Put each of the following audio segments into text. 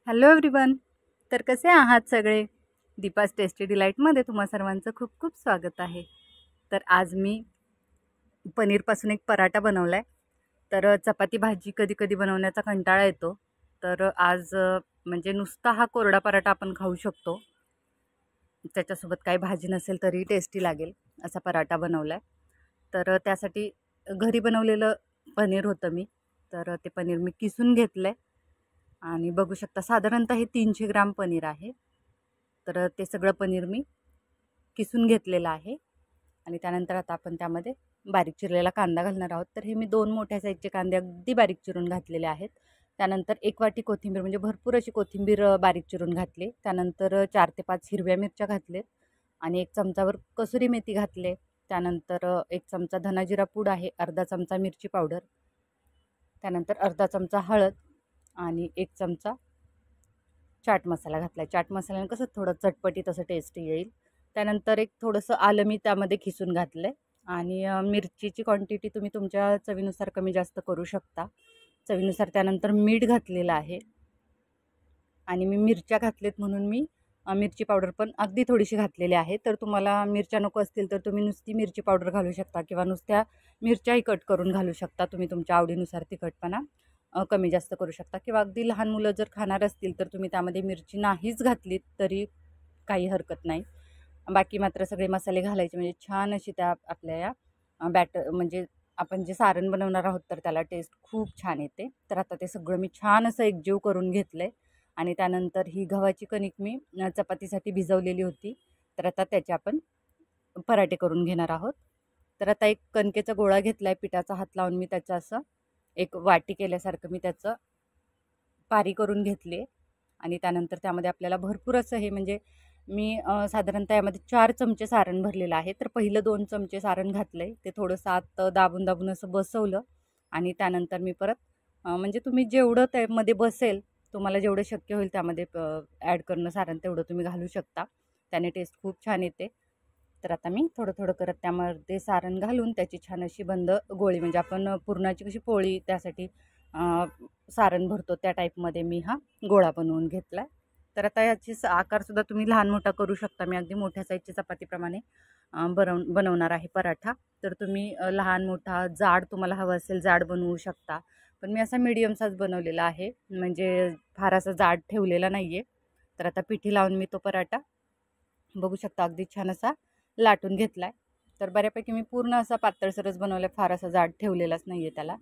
Hello everyone. तर कसे आहात सगळे? दीपास टेस्टी डिलाईटमध्ये तुम्हा सर्वांचं खूप खूप स्वागत आहे. तर आज मी पनीरपासून एक पराठा बनवला आहे. तर चपाती भाजी कधी कधी बनवण्याचा कंटाळा येतो. तर आज म्हणजे नुसता हा कोरडा पराठा आपण खाऊ शकतो. त्याच्यासोबत काही भाजी नसेल तरी टेस्टी लागेल असा पराठा बनवला आहे. तर त्यासाठी घरी बनवलेलं पनीर होतं मी. तर ते पनीर मी किसून घेतलं आहे आणि बघू शकता साधारणतः हे 300 ग्राम पनीर आहे. तर ते सगळं पनीर मी किसून घेतलेलं आहे आणि त्यानंतर आता आपण त्यामध्ये बारीक चिरलेला कांदा घालणार आहोत. तर हे मी 2 मोठ्या साईजचे कांदे अगदी बारीक चिरून घातलेले आहेत. त्यानंतर 1 वाटी कोथिंबीर म्हणजे भरपूर अशी कोथिंबीर बारीक चिरून घातली. त्यानंतर 4 ते 5 हिरव्या मिरच्या घातलेत आणि 1 चमचावर कसुरी मेथी घातले. त्यानंतर 1 चमचा धना जिरा पूड आहे, अर्धा चमचा मिरची पावडर, त्यानंतर अर्धा चमचा हळद आणि 1 चमचा चाट मसाला घातला आहे. चाट मसाल्याने कसं थोडं चटपटीत असं टेस्ट येईल. त्यानंतर एक थोडंसं आलं मी त्यामध्ये खिसून घातलं आहे आणि मिरचीची क्वांटिटी तुम्ही तुमच्या चवीनुसार कमी जास्त करू शकता, चवीनुसार. त्यानंतर मीठ घातलेलं आहे आणि मी मिरच्या घातलेत म्हणून मी मिरची पावडर पण अगदी थोडीशी घातलेली आहे. तर तुम्हाला मिरच्या नको असतील तर तुम्ही नुसती मिरची पावडर घालू शकता किंवा नुसत्या मिरच्याही कट करून घालू शकता. तुम्ही तुमच्या आवडीनुसार तिखटपणा कमी जास्त करू शकता किंवा अगदी लहान मुलं जर खाणार असतील तर तुम्ही त्यामध्ये मिरची नाहीच घातलीत तरी काही हरकत नाही. बाकी मात्र सगळे मसाले घालायचे म्हणजे छान अशी त्या आपल्या या बॅटर म्हणजे आपण जे सारण बनवणार आहोत तर त्याला टेस्ट खूप छान येते. तर आता ते सगळं मी छान असं एकजीव करून घेतलं आहे आणि त्यानंतर ही गव्हाची कणिक मी चपातीसाठी भिजवलेली होती. तर आता त्याचे आपण पराठे करून घेणार आहोत. तर आता एक कणकेचा गोळा घेतला आहे, पिठाचा हात लावून मी त्याचं असं एक वाटी केल्यासारखं मी त्याचं पारी करून घेतली आणि त्यानंतर त्यामध्ये आपल्याला भरपूर असं हे म्हणजे मी साधारणतः यामध्ये 4 चमचे सारण भरलेलं आहे. तर पहिलं 2 चमचे सारण घातलं आहे, ते थोडंसं आत दाबून दाबून असं बसवलं आणि त्यानंतर मी परत म्हणजे तुम्ही जेवढं त्यामध्ये बसेल, तुम्हाला जेवढं शक्य होईल त्यामध्ये ॲड करणं सारण तेवढं तुम्ही घालू शकता. त्याने टेस्ट खूप छान येते. तर आता मी थोडं थोडं करत त्यामध्ये सारण घालून त्याची छान अशी बंद गोळी म्हणजे आपण पुरणाची कशी पोळी त्यासाठी सारण भरतो त्या टाईपमध्ये मी हा गोळा बनवून घेतला आहे. तर आता याची आकारसुद्धा तुम्ही लहान मोठा करू शकता. मी अगदी मोठ्या साईजची चपातीप्रमाणे बनवणार आहे पराठा. तर तुम्ही लहान मोठा जाड तुम्हाला हवं असेल जाड बनवू शकता. पण मी असा मीडियम साईज बनवलेला आहे, म्हणजे फार असा जाड ठेवलेला नाही आहे. तर आता पिठी लावून मी तो पराठा बघू शकता अगदी छान असा लाटून घेतला आहे. तर बऱ्यापैकी मी पूर्ण असा पातळसरच बनवला आहे, फार असा जाड ठेवलेलाच नाही आहे त्याला.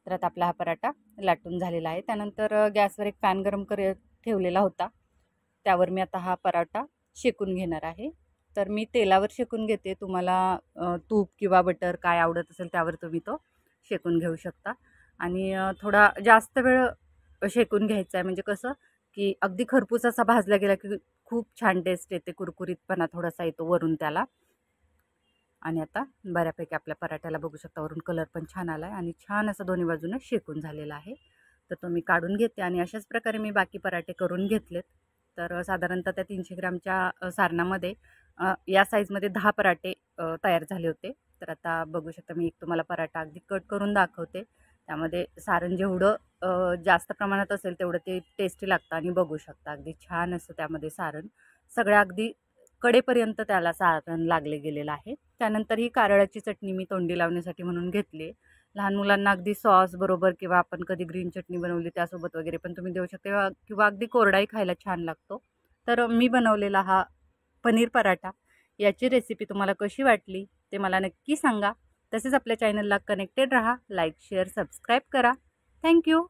तर आता आपला हा पराठा लाटून झालेला आहे. त्यानंतर गॅसवर एक पॅन गरम ठेवलेला होता, त्यावर मी आता हा पराठा शेकून घेणार आहे. तर मी तेलावर शेकून घेते, तुम्हाला तूप किंवा बटर काय आवडत असेल त्यावर तुम्ही तो शेकून घेऊ शकता. आणि थोडा जास्त वेळ शेकून घ्यायचा आहे, म्हणजे कसं की अगदी खरपूस असा भाजला गेला की खूप छान टेस्ट येते, कुरकुरीतपणा थोडासा येतो वरून त्याला. आणि आता बऱ्यापैकी आपल्या पराठ्याला बघू शकता वरून कलर पण छान आला आहे आणि छान असं दोन्ही बाजूने शेकून झालेला आहे. तर तो मी काढून घेते आणि अशाच प्रकारे मी बाकी पराठे करून घेतलेत. तर साधारणतः त्या 300 ग्रामच्या सारणामध्ये या साईजमध्ये 10 पराठे तयार झाले होते. तर आता बघू शकता मी एक तुम्हाला पराठा अगदी कट करून दाखवते. त्यामध्ये सारण जेवढं जास्त प्रमाणात असेल तेवढं ते टेस्टी लागतं आणि बघू शकता अगदी छान असं त्यामध्ये सारण सगळ्या अगदी कडेपर्यंत त्याला सारण लागले गेलेलं आहे. त्यानंतर ही कारळाची चटणी मी तोंडी लावण्यासाठी म्हणून घेतली. लहान मुलांना अगदी सॉस बरोबर किंवा आपण कधी ग्रीन चटणी बनवली त्यासोबत वगैरे पण तुम्ही देऊ शकता किंवा अगदी कोरडाही खायला छान लागतो. तर मी बनवलेला हा पनीर पराठा याची रेसिपी तुम्हाला कशी वाटली ते मला नक्की सांगा. तसेच आपल्या चॅनलला कनेक्टेड राहा, लाईक शेअर सबस्क्राईब करा. थँक्यू.